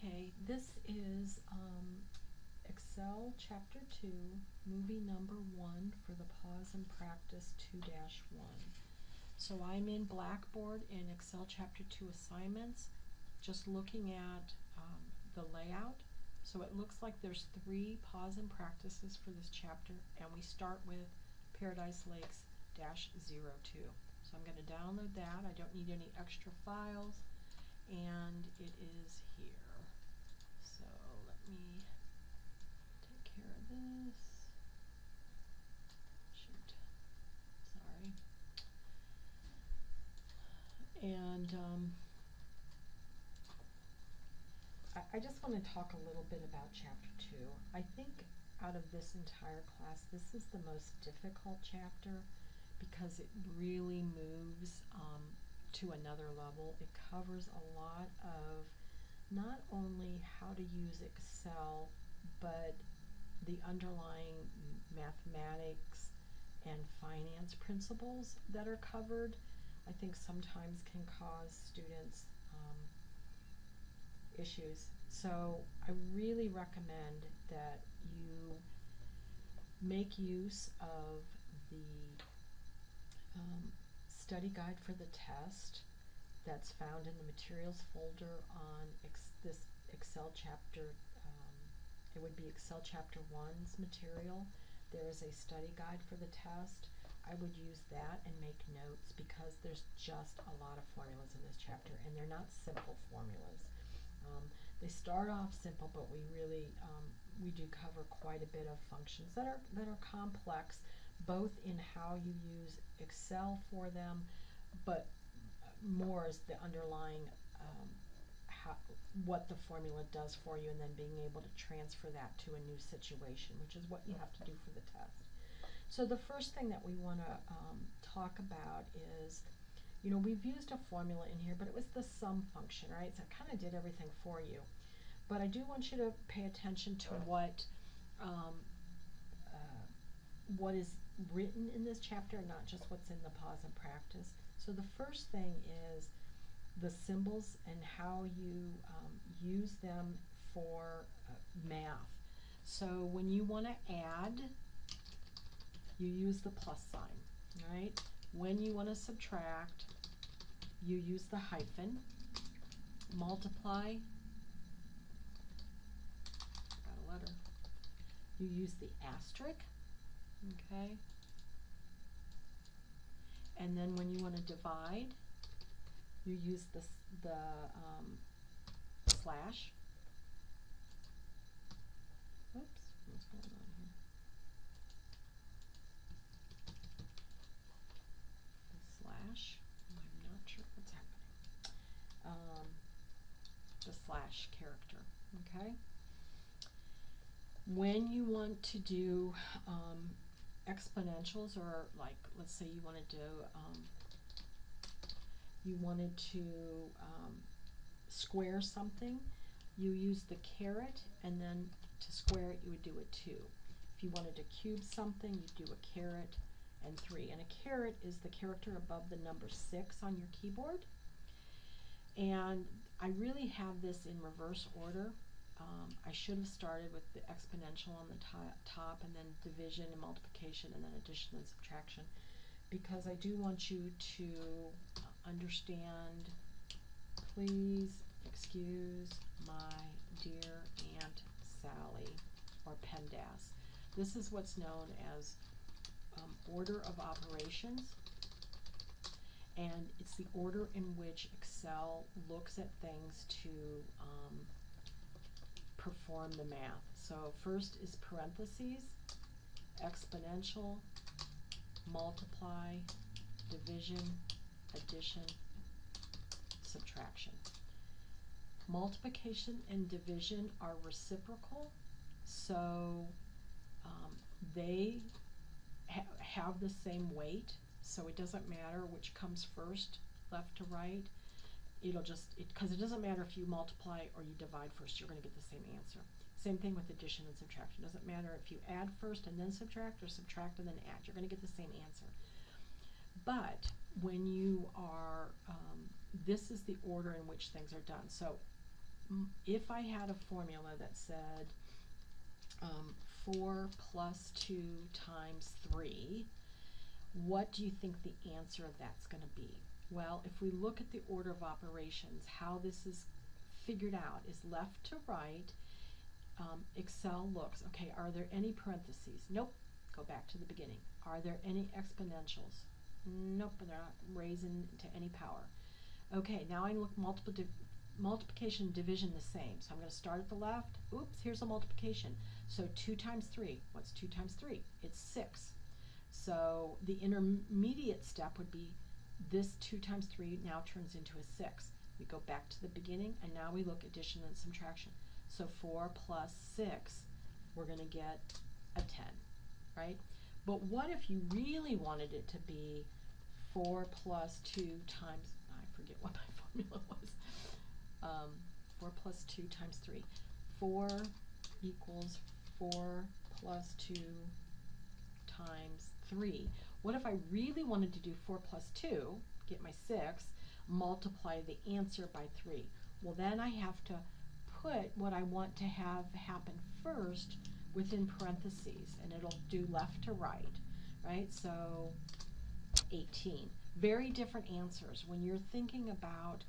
Okay, this is Excel Chapter 2, Movie Number 1 for the Pause and Practice 2-1. So I'm in Blackboard in Excel Chapter 2 assignments, just looking at the layout. So it looks like there's 3 pause and practices for this chapter, and we start with Paradise Lakes -02. So I'm going to download that. I don't need any extra files, and it is here. So let me take care of this. Shoot, sorry. And I just want to talk a little bit about Chapter 2. I think out of this entire class, this is the most difficult chapter because it really moves to another level. It covers a lot of not only how to use Excel, but the underlying mathematics and finance principles that are covered, I think sometimes can cause students issues. So I really recommend that you make use of the study guide for the test that's found in the materials folder on this Excel chapter. It would be Excel Chapter 1's material. There is a study guide for the test. I would use that and make notes because there's just a lot of formulas in this chapter, and they're not simple formulas. They start off simple, but we really we do cover quite a bit of functions that are complex, both in how you use Excel for them, but more as the underlying what the formula does for you, and then being able to transfer that to a new situation, which is what you have to do for the test. So the first thing that we want to talk about is, you know, we've used a formula in here, but it was the sum function, right? So it kind of did everything for you. But I do want you to pay attention to what is written in this chapter, not just what's in the pause and practice. So the first thing is the symbols and how you use them for math. So when you want to add, you use the plus sign, right? When you want to subtract, you use the hyphen. Multiply, got a letter, you use the asterisk, okay? And then when you want to divide, you use the slash. Oops, what's going on here? The slash, I'm not sure what's happening. The slash character, okay? When you want to do exponentials, or like, let's say you wanted to square something, you use the caret, and then to square it you would do a 2. If you wanted to cube something, you do a caret and 3. And a caret is the character above the number 6 on your keyboard. And I really have this in reverse order. I should have started with the exponential on the top, and then division and multiplication, and then addition and subtraction, because I do want you to understand. Please excuse my dear Aunt Sally, or PEMDAS. This is what's known as order of operations, and it's the order in which Excel looks at things to perform the math. So first is parentheses, exponential, multiply, division, addition, subtraction. Multiplication and division are reciprocal, so they have the same weight, so it doesn't matter which comes first, left to right. It'll just, because it doesn't matter if you multiply or you divide first, you're going to get the same answer. Same thing with addition and subtraction. Doesn't matter if you add first and then subtract, or subtract and then add, you're going to get the same answer. But when you are, this is the order in which things are done. So if I had a formula that said 4 plus 2 times 3, what do you think the answer of that's going to be? Well, if we look at the order of operations, how this is figured out is left to right. Excel looks, okay, are there any parentheses? Nope. Go back to the beginning. Are there any exponentials? Nope, they're not raising to any power. Okay, now I look multiplication and division the same. So I'm going to start at the left. Oops, here's a multiplication. So 2 times 3. What's 2 times 3? It's 6. So the intermediate step would be this 2 times 3 now turns into a 6. We go back to the beginning, and now we look addition and subtraction. So 4 plus 6, we're going to get a 10, right? But what if you really wanted it to be 4 plus 2 times, I forget what my formula was, 4 plus 2 times 3. 4 equals 4 plus 2 times 3. What if I really wanted to do 4 plus 2, get my 6, multiply the answer by 3? Well, then I have to put what I want to have happen first within parentheses, and it'll do left to right, right? So 18. Very different answers. When you're thinking about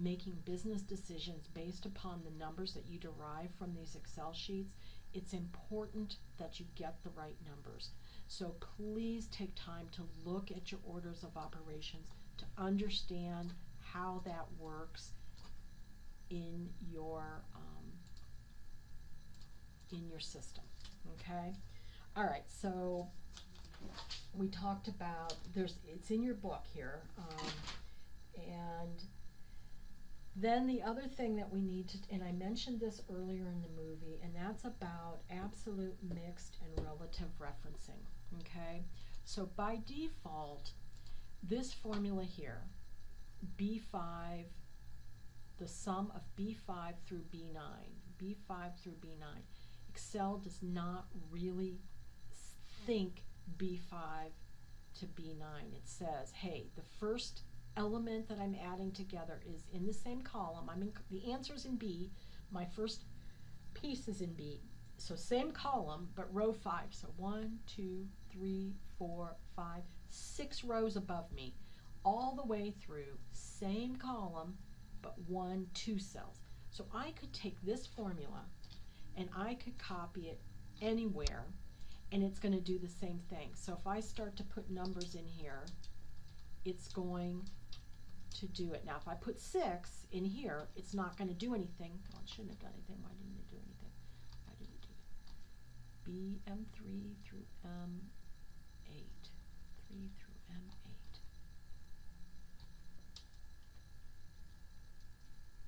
making business decisions based upon the numbers that you derive from these Excel sheets, it's important that you get the right numbers. So please take time to look at your orders of operations to understand how that works in your system. Okay. All right. So we talked about it's in your book here, and then the other thing that we need to, and I mentioned this earlier in the movie, and that's about absolute, mixed, and relative referencing. Okay. So by default, this formula here, B5, the sum of B5 through B9, B5 through B9, Excel does not really think B5 to B9. It says, hey, the first element that I'm adding together is in the same column. The answer's in B. My first piece is in B. So same column, but row 5. So 1, 2, 3, 4, 5, 6 rows above me, all the way through, same column, but 1, 2 cells. So I could take this formula and I could copy it anywhere, and it's going to do the same thing. So if I start to put numbers in here, it's going to do it. Now if I put 6 in here, it's not going to do anything. Well, it shouldn't have done anything. Why didn't it do anything? Why did it do it? B, M3 through M8. 3 through M8.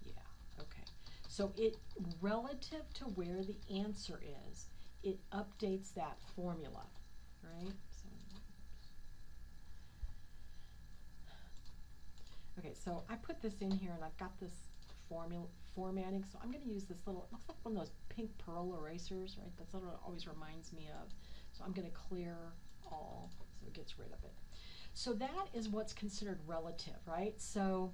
Yeah, okay. So it, relative to where the answer is, it updates that formula, right? So, okay, so I put this in here and I've got this formula formatting, so I'm going to use this little, it looks like one of those pink pearl erasers, right? That's what it always reminds me of. So I'm going to clear all, so it gets rid of it. So that is what's considered relative, right? So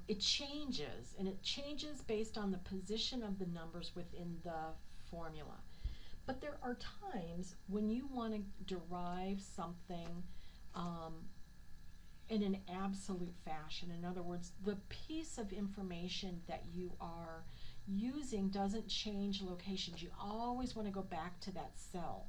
it changes, and it changes based on the position of the numbers within the formula. But there are times when you want to derive something in an absolute fashion. In other words, the piece of information that you are using doesn't change locations. You always want to go back to that cell.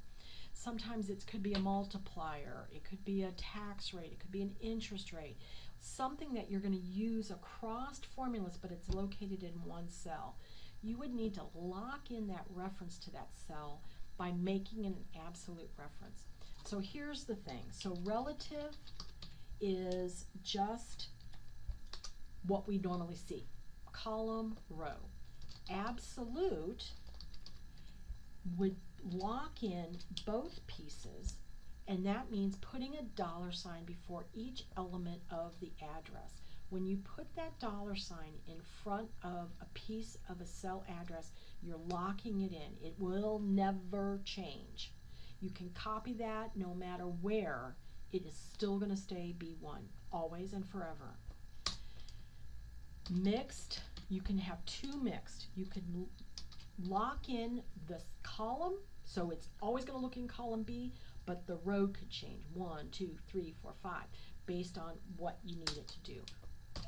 Sometimes it could be a multiplier, it could be a tax rate, it could be an interest rate, something that you're going to use across formulas, but it's located in one cell. You would need to lock in that reference to that cell by making it an absolute reference. So here's the thing. So relative is just what we normally see. Column, row. Absolute would lock in both pieces, and that means putting a dollar sign before each element of the address. When you put that dollar sign in front of a piece of a cell address, you're locking it in. It will never change. You can copy that no matter where. It is still going to stay B1, always and forever. Mixed, you can have two mixed. You can lock in the column, so it's always going to look in column B, but the row could change 1, 2, 3, 4, 5 based on what you need it to do.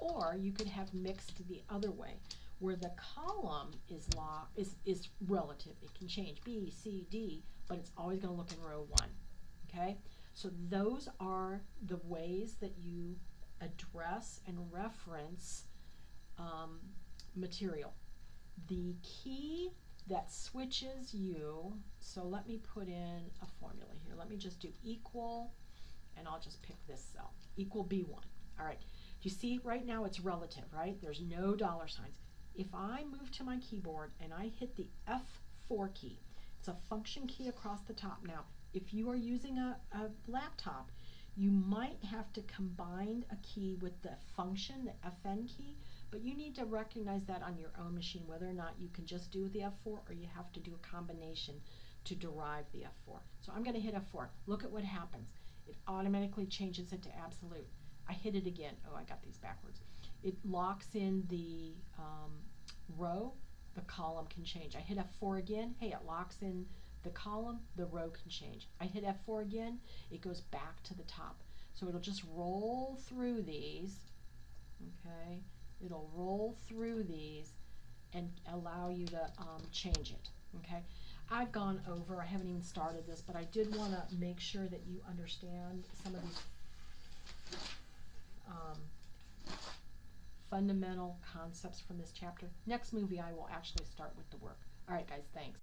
Or you could have mixed the other way, where the column is relative. It can change B, C, D, but it's always going to look in row 1. Okay, so those are the ways that you address and reference material. The key that switches you, so let me put in a formula here. Let me just do equal, and I'll just pick this cell, equal B1. All right, you see right now it's relative, right? There's no dollar signs. If I move to my keyboard and I hit the F4 key, it's a function key across the top. Now, if you are using a laptop, you might have to combine a key with the function, the FN key, but you need to recognize that on your own machine, whether or not you can just do the F4 or you have to do a combination to derive the F4. So I'm going to hit F4. Look at what happens. It automatically changes it to absolute. I hit it again. Oh, I got these backwards. It locks in the row. The column can change. I hit F4 again. Hey, it locks in the column. The row can change. I hit F4 again. It goes back to the top. So it'll just roll through these. Okay. It'll roll through these and allow you to change it. Okay. I've gone over, I haven't even started this, but I did want to make sure that you understand some of these fundamental concepts from this chapter. Next movie I will actually start with the work. All right guys, thanks.